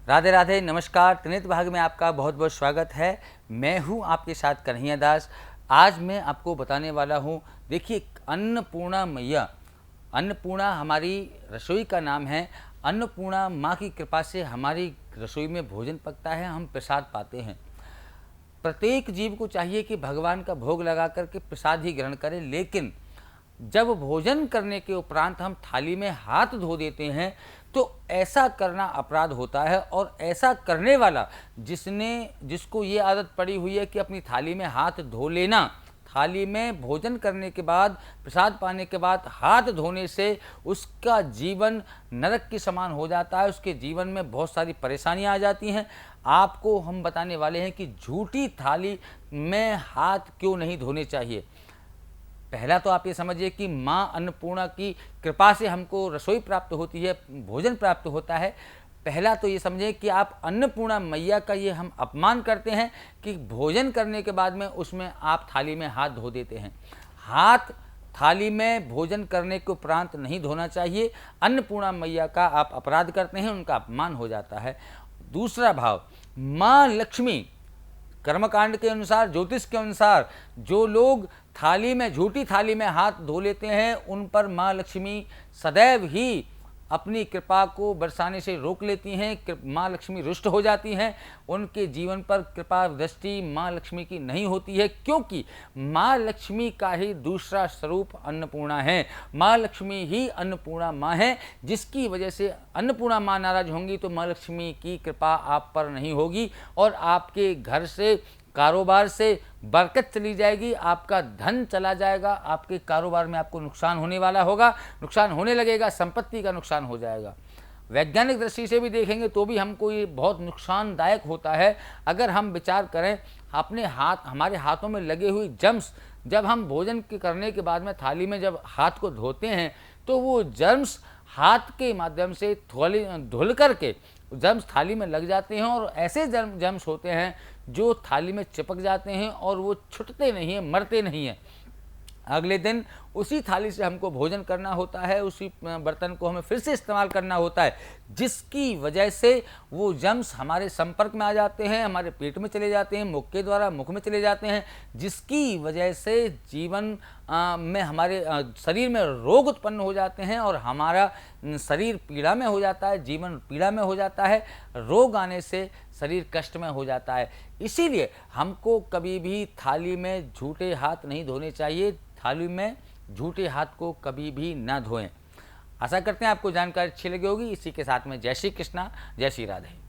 राधे राधे, नमस्कार। त्रिनेत्र भाग में आपका बहुत बहुत स्वागत है। मैं हूं आपके साथ कन्हैया दास। आज मैं आपको बताने वाला हूं, देखिए, अन्नपूर्णा मैया, अन्नपूर्णा हमारी रसोई का नाम है। अन्नपूर्णा माँ की कृपा से हमारी रसोई में भोजन पकता है, हम प्रसाद पाते हैं। प्रत्येक जीव को चाहिए कि भगवान का भोग लगा करके प्रसाद ही ग्रहण करें, लेकिन जब भोजन करने के उपरांत हम थाली में हाथ धो देते हैं तो ऐसा करना अपराध होता है। और ऐसा करने वाला जिसको ये आदत पड़ी हुई है कि अपनी थाली में हाथ धो लेना, थाली में भोजन करने के बाद, प्रसाद पाने के बाद हाथ धोने से उसका जीवन नरक के समान हो जाता है। उसके जीवन में बहुत सारी परेशानियां आ जाती हैं। आपको हम बताने वाले हैं कि झूठी थाली में हाथ क्यों नहीं धोने चाहिए। पहला तो आप ये समझिए कि माँ अन्नपूर्णा की कृपा से हमको रसोई प्राप्त होती है, भोजन प्राप्त होता है। पहला तो ये समझें कि आप अन्नपूर्णा मैया का ये हम अपमान करते हैं कि भोजन करने के बाद में उसमें आप थाली में हाथ धो देते हैं। हाथ थाली में भोजन करने के उपरांत नहीं धोना चाहिए। अन्नपूर्णा मैया का आप अपराध करते हैं, उनका अपमान हो जाता है। दूसरा भाव, माँ लक्ष्मी, कर्मकांड के अनुसार, ज्योतिष के अनुसार, जो लोग थाली में, झूठी थाली में हाथ धो लेते हैं, उन पर माँ लक्ष्मी सदैव ही अपनी कृपा को बरसाने से रोक लेती हैं। माँ लक्ष्मी रुष्ट हो जाती हैं, उनके जीवन पर कृपा दृष्टि माँ लक्ष्मी की नहीं होती है, क्योंकि माँ लक्ष्मी का ही दूसरा स्वरूप अन्नपूर्णा है। माँ लक्ष्मी ही अन्नपूर्णा माँ है, जिसकी वजह से अन्नपूर्णा माँ नाराज होंगी तो माँ लक्ष्मी की कृपा आप पर नहीं होगी और आपके घर से, कारोबार से बरकत चली जाएगी, आपका धन चला जाएगा, आपके कारोबार में आपको नुकसान होने वाला होगा, नुकसान होने लगेगा, संपत्ति का नुकसान हो जाएगा। वैज्ञानिक दृष्टि से भी देखेंगे तो भी हमको ये बहुत नुकसानदायक होता है। अगर हम विचार करें, अपने हाथ, हमारे हाथों में लगे हुई जर्म्स, जब हम भोजन करने के बाद में थाली में जब हाथ को धोते हैं तो वो जर्म्स हाथ के माध्यम से धुल करके जर्म्स थाली में लग जाते हैं और ऐसे जर्म्स होते हैं जो थाली में चिपक जाते हैं और वो छूटते नहीं हैं, मरते नहीं हैं। अगले दिन उसी थाली से हमको भोजन करना होता है, उसी बर्तन को हमें फिर से इस्तेमाल करना होता है, जिसकी वजह से वो जर्म्स हमारे संपर्क में आ जाते हैं, हमारे पेट में चले जाते हैं, मुख के द्वारा मुख में चले जाते हैं, जिसकी वजह से जीवन में, हमारे शरीर में रोग उत्पन्न हो जाते हैं और हमारा शरीर पीड़ा में हो जाता है, जीवन पीड़ा में हो जाता है। रोग आने से शरीर कष्ट में हो जाता है। इसीलिए हमको कभी भी थाली में झूठे हाथ नहीं धोने चाहिए। थाली में झूठे हाथ को कभी भी ना धोएं। आशा करते हैं आपको जानकारी अच्छी लगी होगी। इसी के साथ में जय श्री कृष्णा, जय श्री राधे।